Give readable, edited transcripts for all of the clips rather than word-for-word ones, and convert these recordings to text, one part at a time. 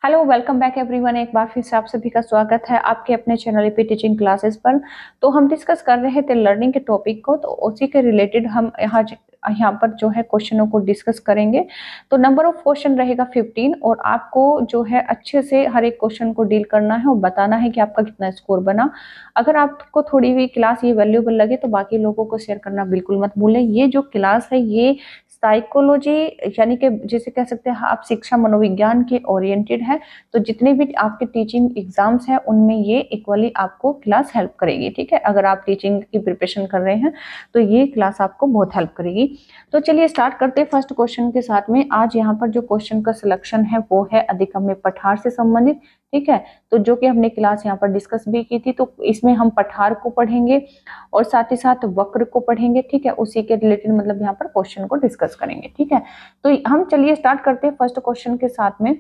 Hello, welcome back everyone. एक बार फिर से आप सभी का स्वागत है आपके अपने चैनल पे टीचिंग क्लासेस पर। तो हम डिस्कस कर रहे थे लर्निंग के टॉपिक को, तो उसी के रिलेटेड हम यहाँ पर जो है क्वेश्चनों को डिस्कस करेंगे। तो नंबर ऑफ क्वेश्चन रहेगा 15 और आपको जो है अच्छे से हर एक क्वेश्चन को डील करना है और बताना है कि आपका कितना स्कोर बना। अगर आपको थोड़ी भी क्लास ये वैल्यूएबल लगे तो बाकी लोगों को शेयर करना बिल्कुल मत भूलें। ये जो क्लास है ये साइकोलॉजी यानी कि जिसे कह सकते हैं आप शिक्षा मनोविज्ञान के ओरिएंटेड है। तो जितने भी आपके टीचिंग एग्जाम्स हैं उनमें ये इक्वली आपको क्लास हेल्प करेगी। ठीक है, अगर आप टीचिंग की प्रिपरेशन कर रहे हैं तो ये क्लास आपको बहुत हेल्प करेगी। तो चलिए स्टार्ट करते हैं फर्स्ट क्वेश्चन के साथ में। आज यहाँ पर जो क्वेश्चन का सिलेक्शन है वो है अधिगम्य पठार से संबंधित। ठीक है, तो जो कि हमने क्लास यहाँ पर डिस्कस भी की थी, तो इसमें हम पठार को पढ़ेंगे और साथ ही साथ वक्र को पढ़ेंगे। ठीक है, उसी के रिलेटेड मतलब यहाँ पर क्वेश्चन को डिस्कस करेंगे। ठीक है, तो हम चलिए स्टार्ट करते हैं फर्स्ट क्वेश्चन के साथ में।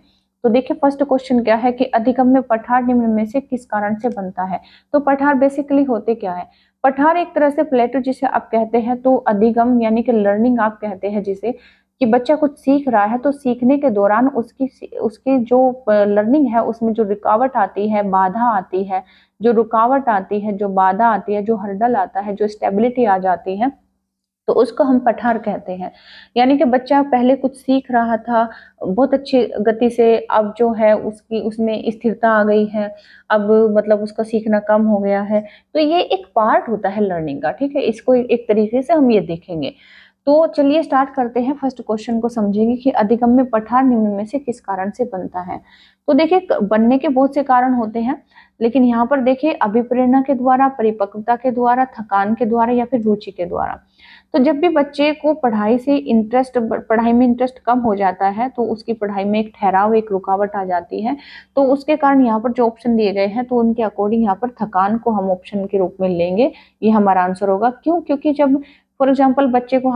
तो देखिए फर्स्ट क्वेश्चन क्या है कि अधिगम्य पठार निम्न में से किस कारण से बनता है। तो पठार बेसिकली होते क्या है। पठार एक तरह से प्लेटो जिसे आप कहते हैं, तो अधिगम यानी कि लर्निंग आप कहते हैं जिसे, कि बच्चा कुछ सीख रहा है तो सीखने के दौरान उसकी जो लर्निंग है उसमें जो रुकावट आती है, बाधा आती है, जो रुकावट आती है, जो बाधा आती है, जो हर्डल आता है, जो स्टेबिलिटी आ जाती है, तो उसको हम पठार कहते हैं। यानी कि बच्चा पहले कुछ सीख रहा था बहुत अच्छी गति से, अब जो है उसमें स्थिरता आ गई है, अब मतलब उसका सीखना कम हो गया है। तो ये एक पार्ट होता है लर्निंग का। ठीक है, इसको एक तरीके से हम ये देखेंगे। तो चलिए स्टार्ट करते हैं, फर्स्ट क्वेश्चन को समझेंगे कि अधिगम्य पठार निम्न में से किस कारण से बनता है। तो देखिए बनने के बहुत से कारण होते हैं, लेकिन यहाँ पर देखिए अभिप्रेरणा के द्वारा, परिपक्वता के द्वारा, थकान के द्वारा या फिर रुचि के द्वारा। तो जब भी बच्चे को पढ़ाई में इंटरेस्ट कम हो जाता है तो उसकी पढ़ाई में एक ठहराव, एक रुकावट आ जाती है। तो उसके कारण यहाँ पर जो ऑप्शन दिए गए हैं तो उनके अकॉर्डिंग यहाँ पर थकान को हम ऑप्शन के रूप में लेंगे। ये हमारा आंसर होगा। क्यों? क्योंकि जब फॉर एग्जाम्पल बच्चे को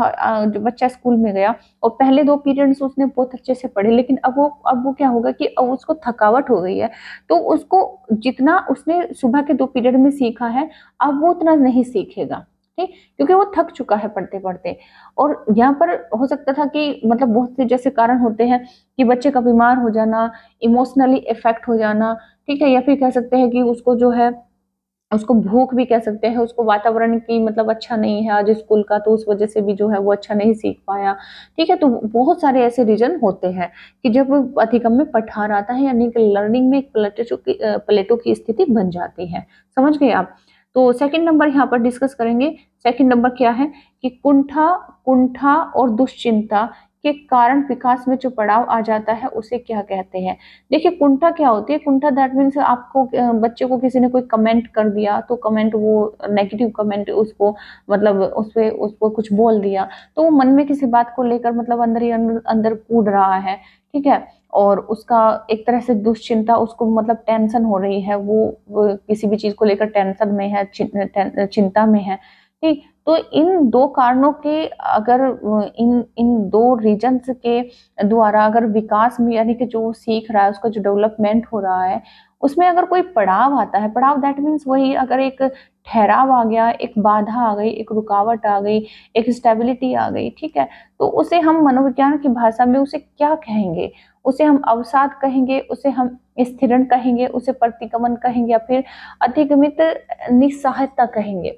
जो बच्चा स्कूल में गया और पहले 2 पीरियड्स उसने बहुत अच्छे से पढ़े, लेकिन अब वो क्या होगा कि अब उसको थकावट हो गई है। तो उसको जितना उसने सुबह के 2 पीरियड में सीखा है अब वो उतना नहीं सीखेगा। ठीक, क्योंकि वो थक चुका है पढ़ते पढ़ते। और यहाँ पर हो सकता था कि मतलब बहुत से जैसे कारण होते हैं कि बच्चे का बीमार हो जाना, इमोशनली इफेक्ट हो जाना। ठीक है, या फिर कह सकते हैं कि उसको जो है उसको भूख भी कह सकते हैं, उसको वातावरण की मतलब अच्छा नहीं है आज स्कूल का, तो उस वजह से भी जो है वो अच्छा नहीं सीख पाया। ठीक है, तो बहुत सारे ऐसे रीजन होते हैं कि जब अधिगम्य पठार आता है यानी कि लर्निंग में एक प्लेटो की स्थिति बन जाती है। समझ गए आप। तो सेकंड नंबर यहाँ पर डिस्कस करेंगे। सेकंड नंबर क्या है कि कुंठा कुंठा और दुश्चिंता के कारण विकास में जो पड़ाव आ जाता है उसे क्या कहते हैं। देखिए कुंठा क्या होती है। कुंठा दैट मीन्स आपको बच्चे को किसी ने कोई कमेंट कर दिया, तो कमेंट वो नेगेटिव कमेंट उसको मतलब उसको कुछ बोल दिया, तो वो मन में किसी बात को लेकर मतलब अंदर ही अंदर कूद रहा है। ठीक है, और उसका एक तरह से दुश्चिंता, उसको मतलब टेंशन हो रही है, वो किसी भी चीज को लेकर टेंशन में है, चिंता में है। ठीक, तो इन 2 कारणों के अगर इन इन 2 रीजन्स के द्वारा अगर विकास में यानी कि जो सीख रहा है उसका जो डेवलपमेंट हो रहा है उसमें अगर कोई पड़ाव आता है, पड़ाव दैट मीन्स वही अगर एक ठहराव आ गया, एक बाधा आ गई, एक रुकावट आ गई, एक स्टेबिलिटी आ गई। ठीक है, तो उसे हम मनोविज्ञान की भाषा में उसे क्या कहेंगे? उसे हम अवसाद कहेंगे, उसे हम स्थिरण कहेंगे, उसे प्रतिगमन कहेंगे, या फिर अधिगमित निस्सहायता कहेंगे।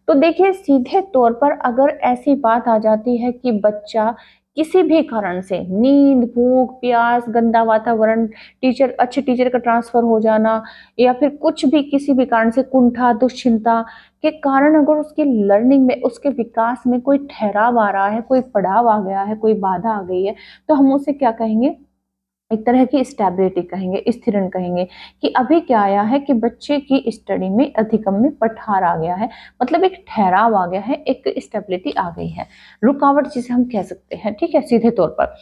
तो देखिए सीधे तौर पर अगर ऐसी बात आ जाती है कि बच्चा किसी भी कारण से नींद, भूख, प्यास, गंदा वातावरण, अच्छे टीचर का ट्रांसफर हो जाना, या फिर कुछ भी किसी भी कारण से कुंठा, दुश्चिंता के कारण अगर उसकी लर्निंग में, उसके विकास में कोई ठहराव आ रहा है, कोई पड़ाव आ गया है, कोई बाधा आ गई है, तो हम उसे क्या कहेंगे? एक तरह की स्टेबिलिटी कहेंगे, स्थिरण कहेंगे। कि अभी क्या आया है कि बच्चे की स्टडी में अधिगम्य पठार आ गया है, मतलब एक ठहराव आ गया है, एक स्टेबिलिटी आ गई है, रुकावट जिसे हम कह सकते हैं। ठीक है, सीधे तौर पर।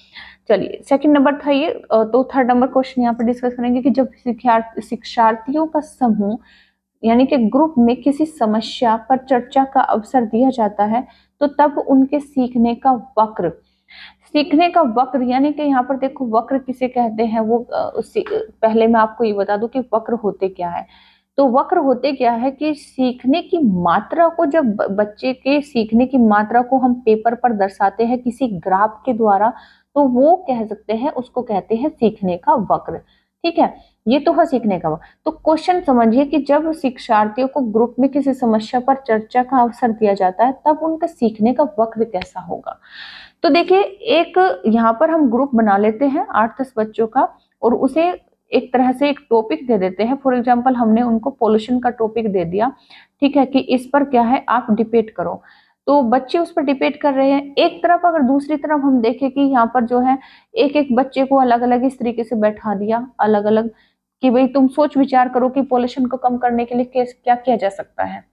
चलिए सेकंड नंबर था ये। तो थर्ड नंबर क्वेश्चन यहाँ पर डिस्कस करेंगे कि जब शिक्षार्थियों का समूह यानी कि ग्रुप में किसी समस्या पर चर्चा का अवसर दिया जाता है तो तब उनके सीखने का वक्र यानी कि यहाँ पर देखो वक्र किसे कहते हैं, वो पहले मैं आपको ये बता दूं कि वक्र होते क्या है। तो वक्र होते क्या है कि सीखने की मात्रा को, जब बच्चे के सीखने की मात्रा को हम पेपर पर दर्शाते हैं किसी ग्राफ के द्वारा, तो वो कह सकते हैं, उसको कहते हैं सीखने का वक्र। ठीक है, ये तो है सीखने का वक्त। तो क्वेश्चन समझिए कि जब शिक्षार्थियों को ग्रुप में किसी समस्या पर चर्चा का अवसर दिया जाता है तब उनका सीखने का वक्र कैसा होगा। तो देखिए, एक यहाँ पर हम ग्रुप बना लेते हैं 8-10 बच्चों का और उसे एक तरह से एक टॉपिक दे देते हैं। फॉर एग्जांपल हमने उनको पोल्यूशन का टॉपिक दे दिया, ठीक है, कि इस पर क्या है आप डिबेट करो। तो बच्चे उस पर डिबेट कर रहे हैं एक तरफ। अगर दूसरी तरफ हम देखें कि यहाँ पर जो है एक एक बच्चे को अलग अलग इस तरीके से बैठा दिया अलग अलग, कि भाई तुम सोच विचार करो कि पोल्यूशन को कम करने के लिए क्या किया जा सकता है।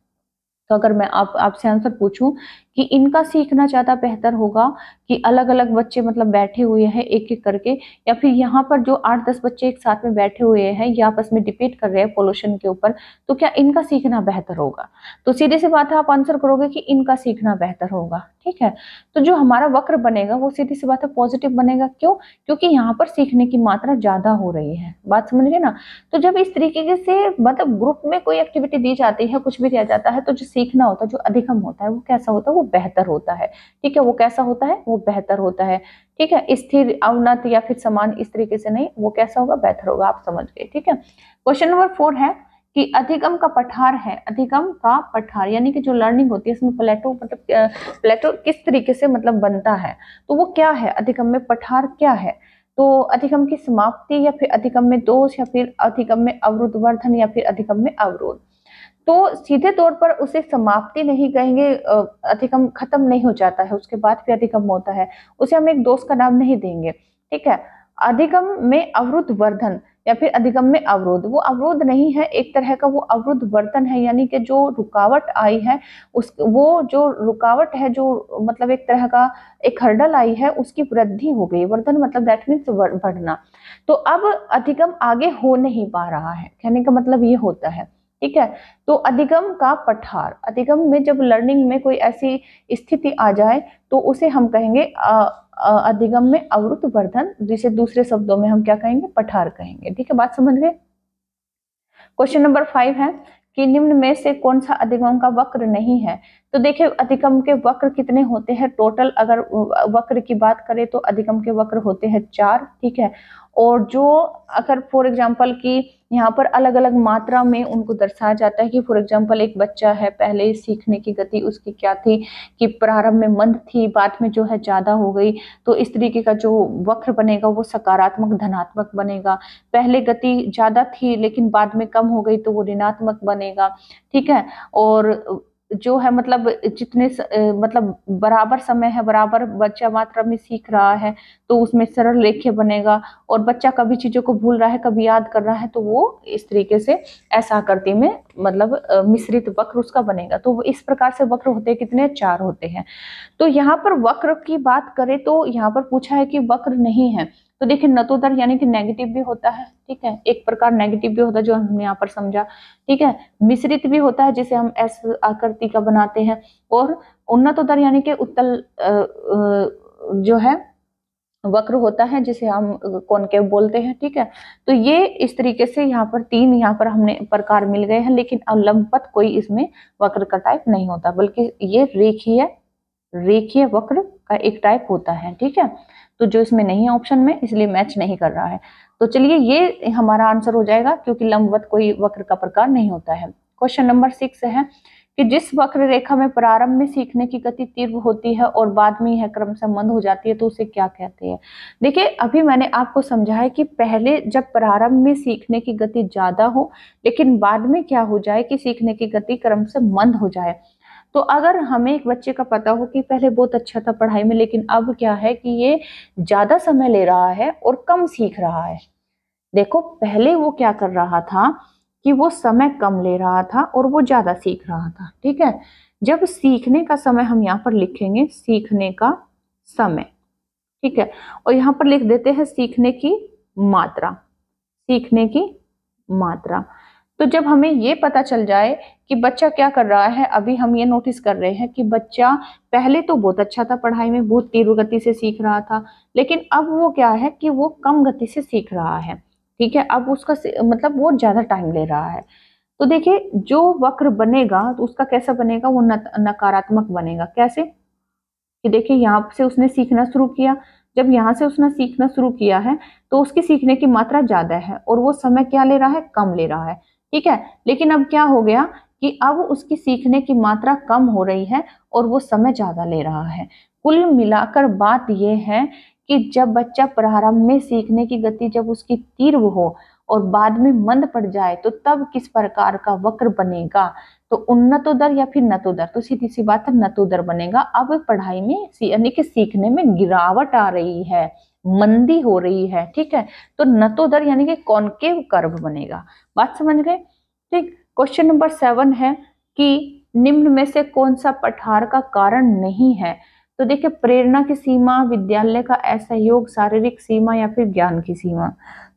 तो अगर मैं आपसे आंसर पूछूं कि इनका सीखना ज्यादा बेहतर होगा कि अलग अलग बच्चे मतलब बैठे हुए हैं एक एक करके, या फिर यहाँ पर जो 8-10 बच्चे एक साथ में बैठे हुए हैं या आपस में डिबेट कर रहे हैं पोल्यूशन के ऊपर, तो क्या इनका सीखना बेहतर होगा। तो सीधी सी बात है, आप आंसर करोगे कि इनका सीखना बेहतर होगा। ठीक है, तो जो हमारा वक्र बनेगा वो सीधी सी बात है पॉजिटिव बनेगा। क्यों? क्योंकि यहाँ पर सीखने की मात्रा ज्यादा हो रही है। बात समझ गए ना। तो जब इस तरीके से मतलब ग्रुप में कोई एक्टिविटी दी जाती है, कुछ भी दिया जाता है, तो जो सीखना होता है, जो अधिगम होता है, वो कैसा होता है, वो बेहतर होता है। ठीक है, वो कैसा होता है, वो बेहतर होता है। ठीक है, स्थिर अवनत या फिर समान इस तरीके से नहीं, वो कैसा होगा, बेहतर होगा। आप समझ गए। ठीक है, क्वेश्चन नंबर 4 है कि अधिगम का पठार है। अधिगम का पठार यानी कि जो लर्निंग होती है इसमें प्लेटो मतलब प्लेटो किस तरीके से मतलब बनता है, तो वो क्या है, अधिगम में पठार क्या है। तो अधिगम की समाप्ति या फिर अधिगम में दोष या फिर अधिगम में अवरुद्ध वर्धन या फिर अधिगम में अवरोध। तो सीधे तौर पर उसे समाप्ति नहीं कहेंगे, अधिगम खत्म नहीं हो जाता है उसके बाद फिर अधिगम होता है, उसे हम एक दोष का नाम नहीं देंगे। ठीक है, अधिगम में अवरुद्ध वर्धन या फिर अधिगम में अवरोध, वो अवरोध नहीं है, एक तरह का वो अवरुद्ध वर्तन है, यानी कि जो रुकावट आई है उस वो जो रुकावट है, जो मतलब एक तरह का एक हर्डल आई है, उसकी वृद्धि हो गई। वर्धन मतलब दैट मीन्स बढ़ना। तो अब अधिगम आगे हो नहीं पा रहा है, कहने का मतलब ये होता है। ठीक है, तो अधिगम का पठार, अधिगम में जब लर्निंग में कोई ऐसी स्थिति आ जाए तो उसे हम कहेंगे अधिगम में अवरुद्ध वर्धन, जिसे दूसरे शब्दों में हम क्या कहेंगे, पठार कहेंगे। ठीक है, बात समझ गए। क्वेश्चन नंबर 5 है कि निम्न में से कौन सा अधिगम का वक्र नहीं है। तो देखिए, अधिगम के वक्र कितने होते हैं टोटल, अगर वक्र की बात करें तो अधिगम के वक्र होते हैं 4। ठीक है, और जो अगर फॉर एग्जांपल की यहाँ पर अलग अलग मात्रा में उनको दर्शाया जाता है कि फॉर एग्जांपल एक बच्चा है, पहले सीखने की गति उसकी क्या थी कि प्रारंभ में मंद थी, बाद में जो है ज्यादा हो गई, तो इस तरीके का जो वक्र बनेगा वो सकारात्मक धनात्मक बनेगा। पहले गति ज्यादा थी लेकिन बाद में कम हो गई तो वो ऋणात्मक बनेगा। ठीक है, और जो है मतलब जितने मतलब बराबर समय है, बराबर बच्चा मात्रा में सीख रहा है, तो उसमें सरल रेखीय बनेगा। और बच्चा कभी चीजों को भूल रहा है, कभी याद कर रहा है, तो वो इस तरीके से ऐसा आकृति में मतलब मिश्रित वक्र उसका बनेगा। तो इस प्रकार से वक्र होते हैं कितने, 4 होते हैं। तो यहाँ पर वक्र की बात करें तो यहाँ पर पूछा है कि वक्र नहीं है, तो देखिए नतोदर यानी कि नेगेटिव भी होता है। ठीक है, एक प्रकार नेगेटिव भी होता है जो हमने यहाँ पर समझा। ठीक है, मिश्रित भी होता है जिसे हम एस आकृति का बनाते हैं, और उन्नतोदर यानी कि उत्तल जो है वक्र होता है जिसे हम कॉनकेव बोलते हैं। ठीक है, तो ये इस तरीके से यहाँ पर 3 यहाँ पर हमने प्रकार मिल गए हैं, लेकिन लंबवत कोई इसमें वक्र का टाइप नहीं होता, बल्कि ये रेखीय वक्र का एक टाइप होता है। ठीक है, तो जो इसमें नहीं है ऑप्शन में, इसलिए मैच नहीं कर रहा है। तो चलिए ये हमारा आंसर हो जाएगा, क्योंकि लंबवत कोई वक्र का प्रकार नहीं होता है। क्वेश्चन नंबर 6 है कि जिस वक्र रेखा में प्रारंभ में सीखने की गति तीव्र होती है और बाद में यह क्रमशः मंद हो जाती है, तो उसे क्या कहते हैं। देखिए, अभी मैंने आपको समझाया कि पहले जब प्रारंभ में सीखने की गति ज्यादा हो लेकिन बाद में क्या हो जाए कि सीखने की गति क्रमशः मंद हो जाए। तो अगर हमें एक बच्चे का पता हो कि पहले बहुत अच्छा था पढ़ाई में, लेकिन अब क्या है कि ये ज्यादा समय ले रहा है और कम सीख रहा है। देखो, पहले वो क्या कर रहा था कि वो समय कम ले रहा था और वो ज्यादा सीख रहा था। ठीक है, जब सीखने का समय हम यहाँ पर लिखेंगे, सीखने का समय। ठीक है, और यहाँ पर लिख देते हैं सीखने की मात्रा, सीखने की मात्रा। तो जब हमें ये पता चल जाए कि बच्चा क्या कर रहा है, अभी हम ये नोटिस कर रहे हैं कि बच्चा पहले तो बहुत अच्छा था पढ़ाई में, बहुत तीव्र गति से सीख रहा था, लेकिन अब वो क्या है कि वो कम गति से सीख रहा है। ठीक है, अब उसका मतलब वो ज्यादा टाइम ले रहा है। तो देखिए, जो वक्र बनेगा तो उसका कैसा बनेगा, वो नकारात्मक बनेगा। कैसे कि देखिए, यहाँ से उसने सीखना शुरू किया, जब यहाँ से उसने सीखना शुरू किया है तो उसकी सीखने की मात्रा ज्यादा है और वो समय क्या ले रहा है, कम ले रहा है। ठीक है, लेकिन अब क्या हो गया कि अब उसकी सीखने की मात्रा कम हो रही है और वो समय ज्यादा ले रहा है। कुल मिलाकर बात यह है कि जब बच्चा प्रारंभ में सीखने की गति जब उसकी तीव्र हो और बाद में मंद पड़ जाए तो तब किस प्रकार का वक्र बनेगा, तो उन्नतोदर या फिर नतोदर। तो सीधी सी बात है, नतोदर बनेगा। अब पढ़ाई में यानी कि सीखने में गिरावट आ रही है, मंदी हो रही है। ठीक है, तो नतोदर यानी कि कॉनकेव कर्व बनेगा। बात समझ गए? ठीक। क्वेश्चन नंबर 7 है कि निम्न में से कौन सा पठार का कारण नहीं है। तो देखिए, प्रेरणा की सीमा, विद्यालय का असहयोग, शारीरिक सीमा या फिर ज्ञान की सीमा।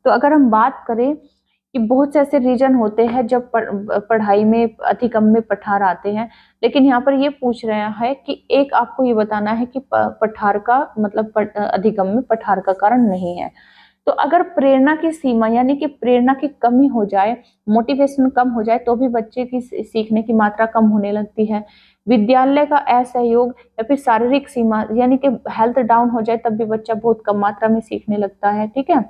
तो अगर हम बात करें कि बहुत से ऐसे रीजन होते हैं जब पढ़ाई में अधिगम में पठार आते हैं, लेकिन यहाँ पर ये पूछ रहा है कि एक आपको ये बताना है कि पठार का मतलब अधिगम में पठार का कारण नहीं है। तो अगर प्रेरणा की सीमा यानी कि प्रेरणा की कमी हो जाए, मोटिवेशन कम हो जाए, तो भी बच्चे की सीखने की मात्रा कम होने लगती है। विद्यालय का असहयोग या फिर शारीरिक सीमा यानी कि हेल्थ डाउन हो जाए, तब भी बच्चा बहुत कम मात्रा में सीखने लगता है। ठीक है,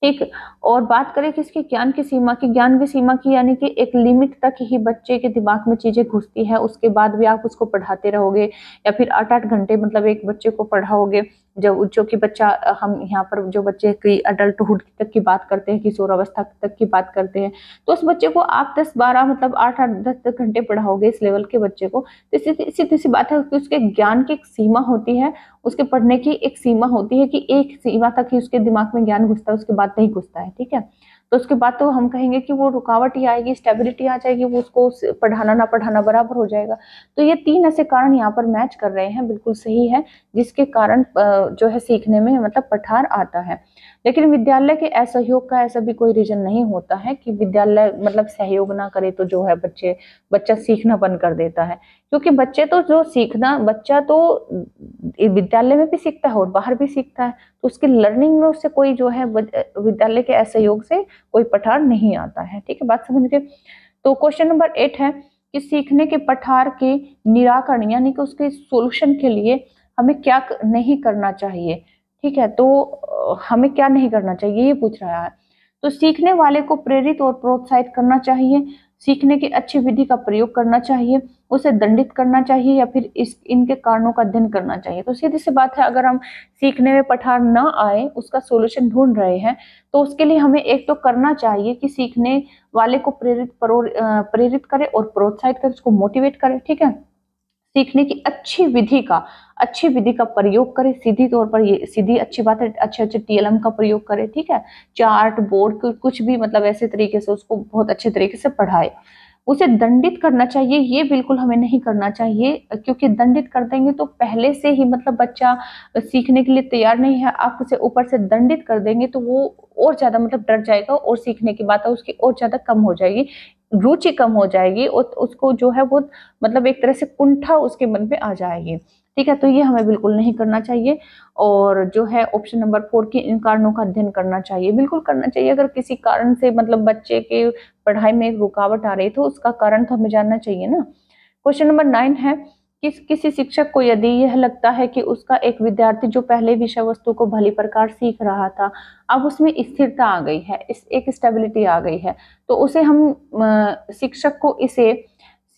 ठीक। और बात करें किसकी, ज्ञान की सीमा की। ज्ञान की सीमा की यानी कि एक लिमिट तक ही बच्चे के दिमाग में चीजें घुसती है, उसके बाद भी आप उसको पढ़ाते रहोगे या फिर 8-8 घंटे मतलब एक बच्चे को पढ़ाओगे। जो कि बच्चा, हम यहाँ पर जो बच्चे की अडल्टहुड तक की बात करते हैं, किशोरावस्था तक की बात करते हैं, तो उस बच्चे को आप 10-12 मतलब 8-8 10 घंटे पढ़ाओगे इस लेवल के बच्चे को। तो सीधी सी बात है कि उसके ज्ञान की एक सीमा होती है, उसके पढ़ने की एक सीमा होती है कि एक सीमा तक ही उसके दिमाग में ज्ञान घुसता है, उसके बाद नहीं घुसता है। ठीक है, तो उसके बाद तो हम कहेंगे कि वो रुकावट ही आएगी, स्टेबिलिटी आ जाएगी, वो उसको पढ़ाना ना पढ़ाना बराबर हो जाएगा। तो ये 3 ऐसे कारण यहाँ पर मैच कर रहे हैं, बिल्कुल सही है, जिसके कारण जो है सीखने में मतलब पठार आता है। लेकिन विद्यालय के असहयोग का ऐसा भी कोई रीजन नहीं होता है कि विद्यालय मतलब सहयोग ना करे तो जो है बच्चा सीखना बंद कर देता है। क्योंकि बच्चे तो जो सीखना, बच्चा तो विद्यालय में भी सीखता है और बाहर भी सीखता है, तो उसकी लर्निंग में उससे कोई जो है विद्यालय के असहयोग से कोई पठार नहीं आता है। ठीक है, बात समझ गए? तो क्वेश्चन नंबर 8 है कि सीखने के पठार के निराकरण यानी कि उसके सॉल्यूशन के लिए हमें क्या नहीं करना चाहिए। ठीक है, तो हमें क्या नहीं करना चाहिए ये पूछ रहा है। तो सीखने वाले को प्रेरित और प्रोत्साहित करना चाहिए, सीखने की अच्छी विधि का प्रयोग करना चाहिए, उसे दंडित करना चाहिए या फिर इनके कारणों का अध्ययन करना चाहिए। तो सीधी सी बात है, अगर हम सीखने में पठार ना आए, उसका सॉल्यूशन ढूंढ रहे हैं, तो उसके लिए हमें एक तो करना चाहिए कि सीखने वाले को प्रेरित करे और प्रोत्साहित करे, उसको मोटिवेट करे। ठीक है, सीखने की अच्छी विधि का प्रयोग करें। सीधी तौर पर ये सीधी अच्छी बात है, अच्छे टीएलएम का प्रयोग करें। ठीक है, चार्ट बोर्ड कुछ भी मतलब ऐसे तरीके से उसको बहुत अच्छे तरीके से पढ़ाए। उसे दंडित करना चाहिए, ये बिल्कुल हमें नहीं करना चाहिए, क्योंकि दंडित कर देंगे तो पहले से ही मतलब बच्चा सीखने के लिए तैयार नहीं है, आप उसे ऊपर से दंडित कर देंगे तो वो और ज्यादा मतलब डर जाएगा और सीखने की बात है उसकी और ज्यादा कम हो जाएगी, रुचि कम हो जाएगी और उसको जो है वो मतलब एक तरह से कुंठा उसके मन पे आ जाएगी। ठीक है, तो ये हमें बिल्कुल नहीं करना चाहिए। और जो है ऑप्शन नंबर 4 की इन कारणों का अध्ययन करना चाहिए, बिल्कुल करना चाहिए। अगर किसी कारण से मतलब बच्चे के पढ़ाई में एक रुकावट आ रही तो उसका कारण तो हमें जानना चाहिए ना। क्वेश्चन नंबर 9 है कि किसी शिक्षक को यदि यह लगता है कि उसका एक विद्यार्थी जो पहले विषय वस्तु को भली प्रकार सीख रहा था, अब उसमें स्थिरता आ गई है, एक स्टेबिलिटी आ गई है, तो उसे हम शिक्षक को इसे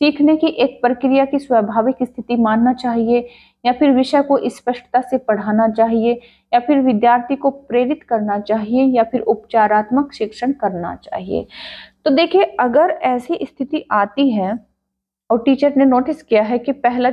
सीखने की एक प्रक्रिया की स्वाभाविक स्थिति मानना चाहिए या फिर विषय को स्पष्टता से पढ़ाना चाहिए या फिर विद्यार्थी को प्रेरित करना चाहिए या फिर उपचारात्मक शिक्षण करना चाहिए। तो देखिए, अगर ऐसी स्थिति आती है और टीचर ने नोटिस किया है कि पहले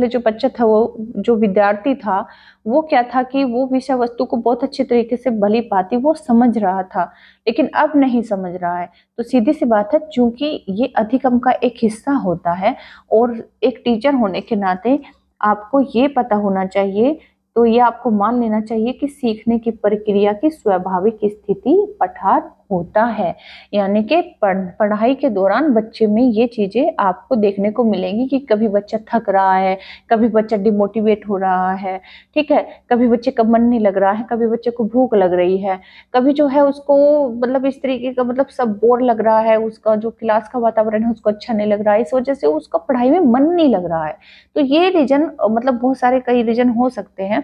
जो बच्चा था, वो जो विद्यार्थी था, वो क्या था कि वो विषय वस्तु को बहुत अच्छे तरीके से भली भांति वो समझ रहा था, लेकिन अब नहीं समझ रहा है, तो सीधी सी बात है, चूंकि ये अधिगम का एक हिस्सा होता है और एक टीचर होने के नाते आपको ये पता होना चाहिए, तो ये आपको मान लेना चाहिए कि सीखने की प्रक्रिया की स्वाभाविक स्थिति पठार होता है। यानी कि पढ़ाई के दौरान बच्चे में ये चीजें आपको देखने को मिलेंगी कि कभी बच्चा थक रहा है, कभी बच्चा डिमोटिवेट हो रहा है, ठीक है, कभी बच्चे का मन नहीं लग रहा है, कभी बच्चे को भूख लग रही है, कभी जो है उसको मतलब इस तरीके का मतलब सब बोर लग रहा है, उसका जो क्लास का वातावरण है उसको अच्छा नहीं लग रहा है, इस वजह से उसका पढ़ाई में मन नहीं लग रहा है। तो ये रीजन मतलब बहुत सारे कई रीजन हो सकते हैं।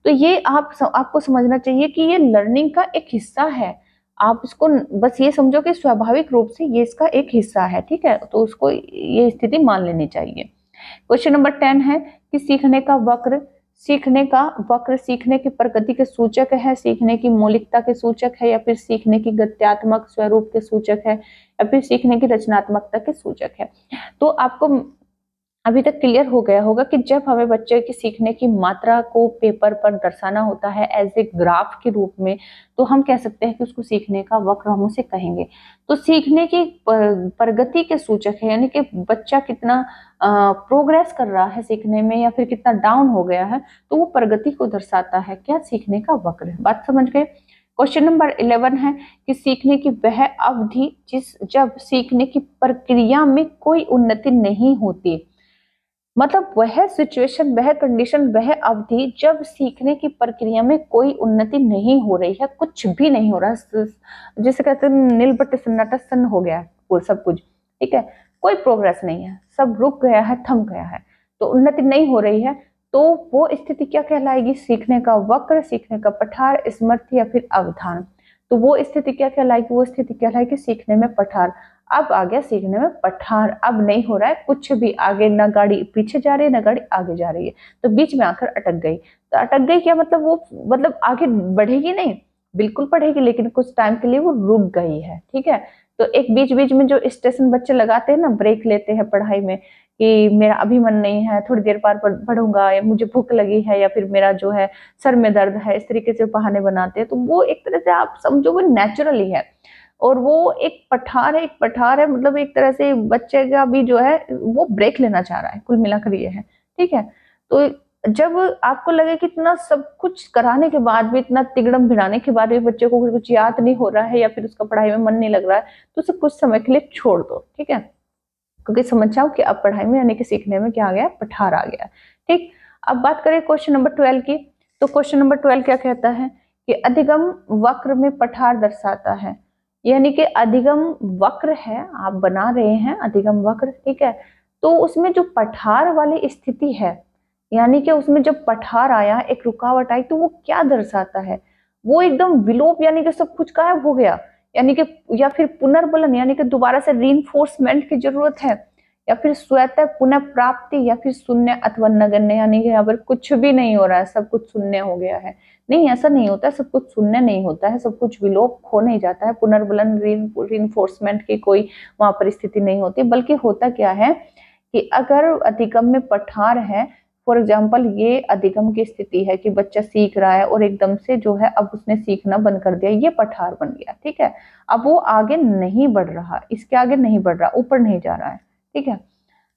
तो ये आपको समझना चाहिए कि ये लर्निंग का एक हिस्सा है। आप इसको बस ये समझो कि स्वाभाविक रूप से ये इसका एक हिस्सा है, ठीक है, तो उसको ये स्थिति मान लेनी चाहिए। क्वेश्चन नंबर 10 है कि सीखने का वक्र सीखने की प्रगति के सूचक है, सीखने की मौलिकता के सूचक है, या फिर सीखने की गत्यात्मक स्वरूप के सूचक है, या फिर सीखने की रचनात्मकता के सूचक है। तो आपको अभी तक क्लियर हो गया होगा कि जब हमें बच्चे की सीखने की मात्रा को पेपर पर दर्शाना होता है एज ए ग्राफ के रूप में, तो हम कह सकते हैं कि उसको सीखने का वक्र हम उसे कहेंगे। तो सीखने की प्रगति के सूचक है, यानी कि बच्चा कितना प्रोग्रेस कर रहा है सीखने में या फिर कितना डाउन हो गया है, तो वो प्रगति को दर्शाता है क्या, सीखने का वक्र। बात समझ गए। क्वेश्चन नंबर 11 है कि सीखने की वह अवधि जब सीखने की प्रक्रिया में कोई उन्नति नहीं होती, मतलब वह सिचुएशन, वह कंडीशन, वह अवधि जब सीखने की प्रक्रिया में कोई उन्नति नहीं हो रही है, कुछ भी नहीं हो रहा, जिसे कहते हैं नीलबट्टी सन्नाटा सन हो गया है सब कुछ, ठीक है, कोई प्रोग्रेस नहीं है, सब रुक गया है, थम गया है, तो उन्नति नहीं हो रही है, तो वो स्थिति क्या कहलाएगी, सीखने का वक्र, सीखने का पठार, स्मृति या फिर अवधान। तो वो स्थिति क्या कहलाएगी, वो स्थिति कहलाएगी सीखने में पठार। अब आ गया सीखने में पठार, अब नहीं हो रहा है कुछ भी आगे, ना गाड़ी पीछे जा रही है ना गाड़ी आगे जा रही है, तो बीच में आकर अटक गई। तो अटक गई क्या मतलब, वो मतलब आगे बढ़ेगी नहीं, बिल्कुल बढ़ेगी, लेकिन कुछ टाइम के लिए वो रुक गई है, ठीक है। तो एक बीच बीच में जो स्टेशन बच्चे लगाते हैं ना, ब्रेक लेते हैं पढ़ाई में, कि मेरा अभी मन नहीं है, थोड़ी देर बाद पढ़ूंगा, या मुझे भूख लगी है, या फिर मेरा जो है सर में दर्द है, इस तरीके से बहाने बनाते हैं, तो वो एक तरह से आप समझो वो नेचुरली है, और वो एक पठार है, मतलब एक तरह से बच्चे का भी जो है वो ब्रेक लेना चाह रहा है, कुल मिलाकर ये है, ठीक है। तो जब आपको लगे कि इतना सब कुछ कराने के बाद भी, इतना तिगड़म भिड़ाने के बाद भी बच्चे को कुछ याद नहीं हो रहा है या फिर उसका पढ़ाई में मन नहीं लग रहा है, तो उसे कुछ समय के लिए छोड़ दो, ठीक है, क्योंकि समझ जाओ कि अब पढ़ाई में यानी कि सीखने में क्या आ गया, पठार आ गया, ठीक। अब बात करें क्वेश्चन नंबर 12 की, तो क्वेश्चन नंबर 12 क्या कहता है कि अधिगम वक्र में पठार दर्शाता है, यानी कि अधिगम वक्र है, आप बना रहे हैं अधिगम वक्र, ठीक है, तो उसमें जो पठार वाली स्थिति है, यानी कि उसमें जब पठार आया, एक रुकावट आई, तो वो क्या दर्शाता है, वो एकदम विलोप, यानी कि सब कुछ गायब हो गया, यानी कि, या फिर पुनर्बलन, यानी कि दोबारा से रीइंफोर्समेंट की जरूरत है, या फिर स्वतः पुनः प्राप्ति, या फिर शून्य अथवा नगण्य, यानी कि यहाँ पर कुछ भी नहीं हो रहा है, सब कुछ शून्य हो गया है। नहीं, ऐसा नहीं होता है, सब कुछ शून्य नहीं होता है, सब कुछ विलोप हो नहीं जाता है, पुनर्बलन रीइंफोर्समेंट की कोई वहां पर स्थिति नहीं होती, बल्कि होता क्या है कि अगर अधिगम में पठार है, फॉर एग्जाम्पल ये अधिगम की स्थिति है कि बच्चा सीख रहा है और एकदम से जो है अब उसने सीखना बंद कर दिया, ये पठार बन गया, ठीक है। अब वो आगे नहीं बढ़ रहा, इसके आगे नहीं बढ़ रहा, ऊपर नहीं जा रहा है, ठीक है,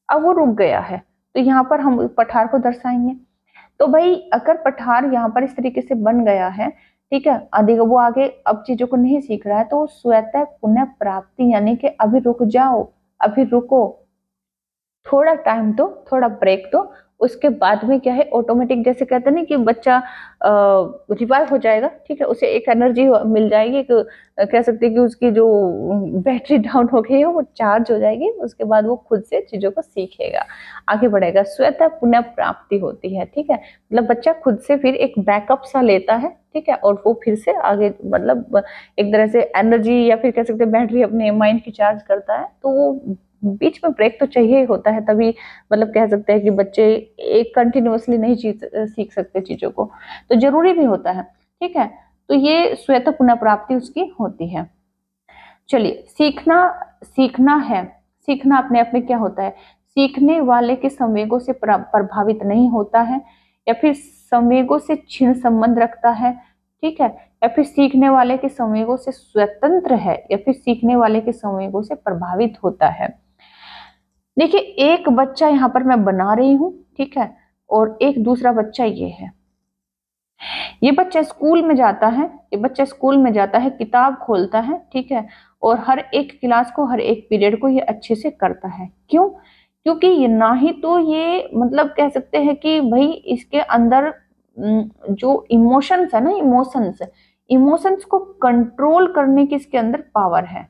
अब वो रुक गया है, तो यहाँ पर हम पठार को दर्शाएंगे। तो भाई अगर पठार यहाँ पर इस तरीके से बन गया है, ठीक है, अधिगम वो आगे अब चीजों को नहीं सीख रहा है, तो स्वतः पुनः प्राप्ति, यानी कि अभी रुक जाओ, अभी रुको, थोड़ा टाइम दो, थोड़ा ब्रेक दो, उसके बाद में क्या है ऑटोमेटिक, जैसे कहते हैं ना कि बच्चा रिवाइव हो जाएगा, ठीक है, उसे एक एनर्जी मिल जाएगी, एक कह सकते हैं कि उसकी जो बैटरी डाउन हो गई है वो चार्ज हो जाएगी, उसके बाद वो खुद से चीजों को सीखेगा, आगे बढ़ेगा, स्वतः पुनः प्राप्ति होती है, ठीक है, मतलब बच्चा खुद से फिर एक बैकअप सा लेता है, ठीक है, और वो फिर से आगे, मतलब एक तरह से एनर्जी या फिर कह सकते हैं बैटरी अपने माइंड की चार्ज करता है, तो वो बीच में ब्रेक तो चाहिए ही होता है, तभी मतलब कह सकते हैं कि बच्चे एक कंटिन्यूअसली नहीं सीख सकते चीजों को, तो जरूरी भी होता है, ठीक है। तो ये स्वतः पुनः प्राप्ति उसकी होती है। चलिए, सीखना है, सीखना अपने आप में क्या होता है, सीखने वाले के संवेगों से प्रभावित नहीं होता है, या फिर संवेगों से क्षीण संबंध रखता है, ठीक है, या फिर सीखने वाले के संवेगों से स्वतंत्र है, या फिर सीखने वाले के संवेगों से प्रभावित होता है। देखिए, एक बच्चा यहाँ पर मैं बना रही हूँ, ठीक है, और एक दूसरा बच्चा ये है, ये बच्चा स्कूल में जाता है, किताब खोलता है, ठीक है, और हर एक क्लास को, हर एक पीरियड को ये अच्छे से करता है, क्यों, क्योंकि ये ना ही तो ये मतलब कह सकते हैं कि भाई इसके अंदर जो इमोशंस है ना, इमोशंस को कंट्रोल करने की इसके अंदर पावर है,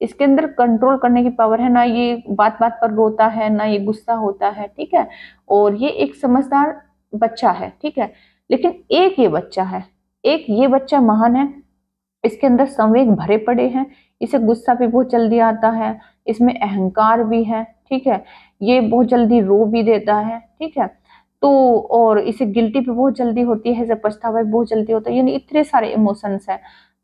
इसके अंदर कंट्रोल करने की पावर है, ना ये बात बात पर रोता है, ना ये गुस्सा होता है, ठीक है, और ये एक समझदार बच्चा है, ठीक है, और एक दूसरा बच्चा ये है, ये बच्चा स्कूल में जाता है, किताब खोलता है, ठीक है, और हर एक क्लास को, हर एक पीरियड को ये अच्छे से करता है, क्यों, क्योंकि ये ना ही तो ये मतलब कह सकते हैं कि भाई इसके अंदर जो इमोशंस है ना, इमोशंस को कंट्रोल करने की इसके अंदर पावर है, इसके अंदर कंट्रोल करने की पावर है, ना ये बात बात पर रोता है, ना ये गुस्सा होता है, ठीक है, और ये एक समझदार बच्चा है, ठीक है, लेकिन एक ये बच्चा है, एक ये बच्चा महान है, इसके अंदर संवेग भरे पड़े हैं, इसे गुस्सा भी बहुत जल्दी आता है, इसमें अहंकार भी है, ठीक है, ये बहुत जल्दी रो भी देता है, ठीक है, तो और इसे गिल्टी भी बहुत जल्दी होती है, इसे पछतावा भी बहुत जल्दी होता है, यानी इतने सारे इमोशंस हैं।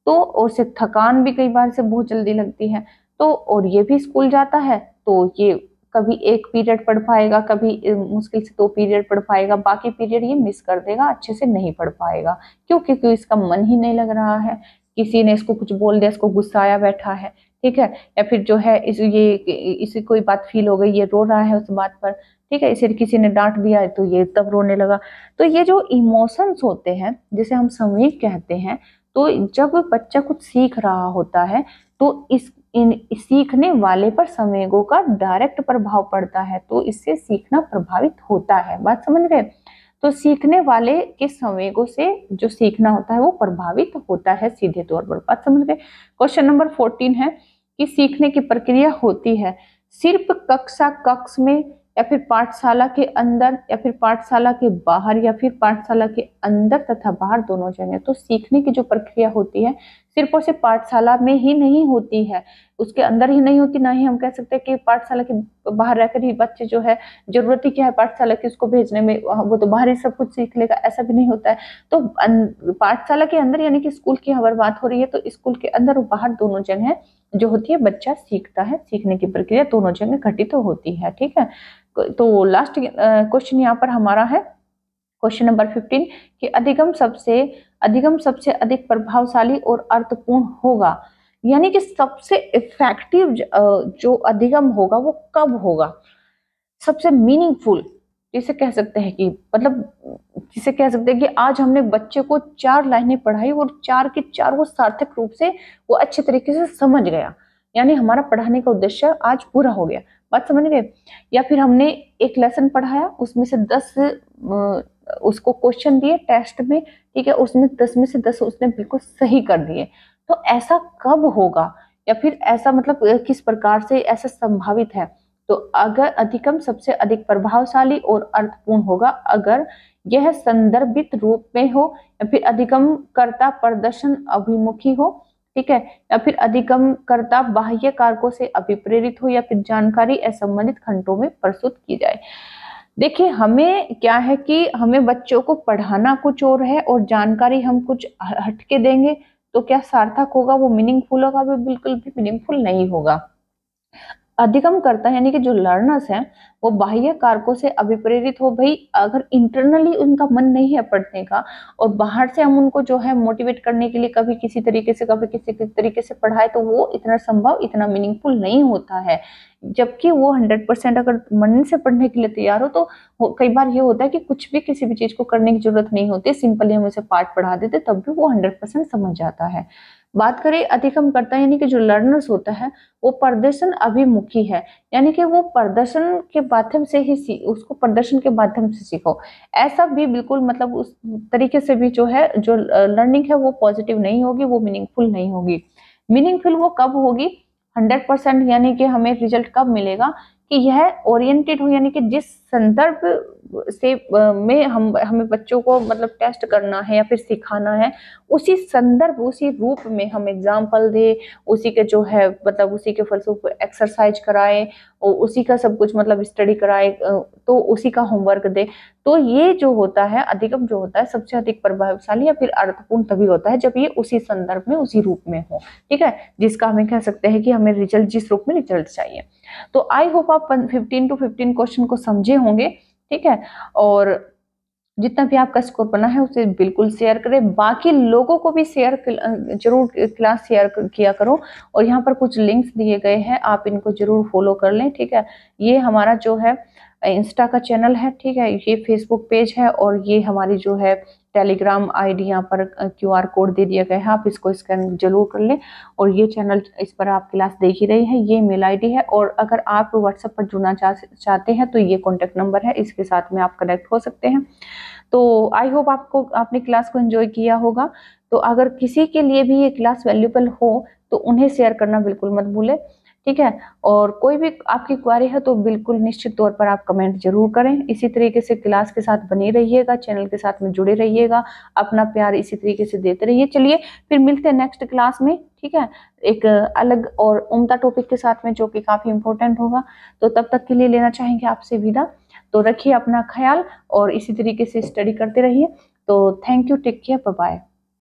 तो और इसे थकान भी कई बार से बहुत जल्दी लगती है। तो और ये भी स्कूल जाता है, तो ये कभी एक पीरियड पढ़ पाएगा, कभी मुश्किल से 2 पीरियड पढ़ पाएगा, बाकी पीरियड ये मिस कर देगा, अच्छे से नहीं पढ़ पाएगा। क्यों? क्योंकि इसका मन ही नहीं लग रहा है, किसी ने इसको कुछ बोल दिया, इसको गुस्सा आया बैठा है, ठीक है, या फिर जो है इसे कोई बात फील हो गई, ये रो रहा है उस बात पर, ठीक है, इसे किसी ने डांट दिया तो ये तब रोने लगा। तो ये जो इमोशंस होते हैं जिसे हम संवेग कहते हैं, तो जब बच्चा कुछ सीख रहा होता है तो इन सीखने वाले पर संवेगों का डायरेक्ट प्रभाव पड़ता है, तो इससे सीखना प्रभावित होता है। बात समझ गए? तो सीखने वाले के संवेगों से जो सीखना होता है वो प्रभावित होता है सीधे तौर पर। बात समझ गए? क्वेश्चन नंबर 14 है कि सीखने की प्रक्रिया होती है सिर्फ कक्षा कक्ष में, या फिर पाठशाला के अंदर, या फिर पाठशाला के बाहर, या फिर पाठशाला के अंदर तथा बाहर दोनों जगह। तो सीखने की जो प्रक्रिया होती है सिर्फ और सिर्फ पाठशाला में ही नहीं होती है, उसके अंदर ही नहीं होती, ना ही हम कह सकते हैं कि पाठशाला के बाहर रहकर ही बच्चे जो है, जरूरत ही क्या है पाठशाला की उसको भेजने में, वो तो बाहर ही सब कुछ सीख लेगा, ऐसा भी नहीं होता है। तो पाठशाला के अंदर यानी कि स्कूल की अगर बात हो रही है तो स्कूल के अंदर और बाहर दोनों जगह जो होती है बच्चा सीखता है, सीखने की प्रक्रिया दोनों जगह घटित तो होती है, ठीक है। तो लास्ट क्वेश्चन यहाँ पर हमारा है क्वेश्चन नंबर 15 कि अधिगम सबसे अधिक प्रभावशाली और अर्थपूर्ण होगा, यानी कि सबसे इफेक्टिव जो अधिगम होगा वो कब होगा, सबसे मीनिंगफुल, जिसे कह सकते हैं कि मतलब जिसे कह सकते हैं कि आज हमने बच्चे को 4 लाइनें पढ़ाई और 4 की 4 वो सार्थक रूप से वो अच्छे तरीके से समझ गया, यानी हमारा पढ़ाने का उद्देश्य आज पूरा हो गया। बात समझ गए? या फिर हमने एक लेसन पढ़ाया, उसमें से 10 उसको क्वेश्चन दिए टेस्ट में, ठीक है, उसमें 10 में से 10 उसने बिल्कुल सही कर दिए। तो ऐसा कब होगा, या फिर ऐसा मतलब किस प्रकार से ऐसा संभावित है? तो अगर अधिगम सबसे अधिक प्रभावशाली और अर्थपूर्ण होगा अगर यह संदर्भित रूप में हो, या फिर अधिगम कर्ता प्रदर्शन अभिमुखी हो, ठीक है, या फिर अधिगम कर्ता बाह्य कारकों से अभिप्रेरित हो, या फिर जानकारी असंबंधित खंडों में प्रस्तुत की जाए। देखिए हमें क्या है कि हमें बच्चों को पढ़ाना कुछ और है और जानकारी हम कुछ हटके देंगे, तो क्या सार्थक होगा, वो मीनिंगफुल होगा? वो बिल्कुल भी मीनिंगफुल नहीं होगा। अधिगम करता है यानी कि जो लर्नर्स हैं वो बाह्य कारकों से अभिप्रेरित हो, भाई अगर इंटरनली उनका मन नहीं है पढ़ने का और बाहर से हम उनको जो है मोटिवेट करने के लिए कभी किसी तरीके से कभी किसी तरीके से पढ़ाए, तो वो इतना संभव इतना मीनिंगफुल नहीं होता है। जबकि वो 100% अगर मन से पढ़ने के लिए तैयार हो तो कई बार ये होता है कि कुछ भी किसी भी चीज को करने की जरूरत नहीं होती, सिंपली हम उसे पाठ पढ़ा देते तब भी वो 100% समझ जाता है। बात करें अधिगम करता यानी कि जो लर्नर्स होता है वो प्रदर्शन अभिमुखी है, यानी कि वो प्रदर्शन के माध्यम से ही उसको प्रदर्शन के माध्यम से सीखो। ऐसा भी बिल्कुल मतलब उस तरीके से भी जो है जो लर्निंग है वो पॉजिटिव नहीं होगी, वो मीनिंगफुल नहीं होगी। मीनिंगफुल वो कब होगी 100%, यानी कि हमें रिजल्ट कब मिलेगा कि यह ओरिएंटेड हो, यानी कि जिस संदर्भ से में हमें बच्चों को मतलब टेस्ट करना है या फिर सिखाना है, उसी संदर्भ उसी रूप में हम एग्जाम्पल दे, उसी के जो है मतलब उसी के फलस्वरूप एक्सरसाइज कराए और उसी का सब कुछ मतलब स्टडी कराए, तो उसी का होमवर्क दे। तो ये जो होता है अधिगम जो होता है सबसे अधिक प्रभावशाली या फिर अर्थपूर्ण तभी होता है जब ये उसी संदर्भ में उसी रूप में हो, ठीक है, जिसका हमें कह सकते हैं कि हमें रिजल्ट जिस रूप में रिजल्ट चाहिए। तो आई होप आप 15 to 15 क्वेश्चन को समझे होंगे, ठीक है, और जितना भी आपका स्कोर बना है उसे बिल्कुल शेयर करें, बाकी लोगों को भी शेयर जरूर क्लास शेयर किया करो। और यहाँ पर कुछ लिंक्स दिए गए हैं, आप इनको जरूर फॉलो कर लें, ठीक है। ये हमारा जो है इंस्टा का चैनल है, ठीक है, ये फेसबुक पेज है और ये हमारी जो है टेलीग्राम आईडी यहाँ पर QR कोड दे दिया गया है, आप इसको स्कैन जरूर कर लें। और ये चैनल इस पर आप क्लास देख ही रही है, ये मेल आईडी है। और अगर आप व्हाट्सएप पर जुड़ना चाहते हैं तो ये कॉन्टेक्ट नंबर है, इसके साथ में आप कनेक्ट हो सकते हैं। तो आई होप आपने क्लास को एंजॉय किया होगा। तो अगर किसी के लिए भी ये क्लास वैल्यूएबल हो तो उन्हें शेयर करना बिल्कुल मत भूलें, ठीक है। और कोई भी आपकी क्वेरी है तो बिल्कुल निश्चित तौर पर आप कमेंट जरूर करें। इसी तरीके से क्लास के साथ बने रहिएगा, चैनल के साथ में जुड़े रहिएगा, अपना प्यार इसी तरीके से देते रहिए। चलिए फिर मिलते हैं नेक्स्ट क्लास में, ठीक है, एक अलग और उम्दा टॉपिक के साथ में जो कि काफी इंपॉर्टेंट होगा। तो तब तक के लिए लेना चाहेंगे आपसे विदा। तो रखिए अपना ख्याल और इसी तरीके से स्टडी करते रहिए। तो thank you, take care, bye bye.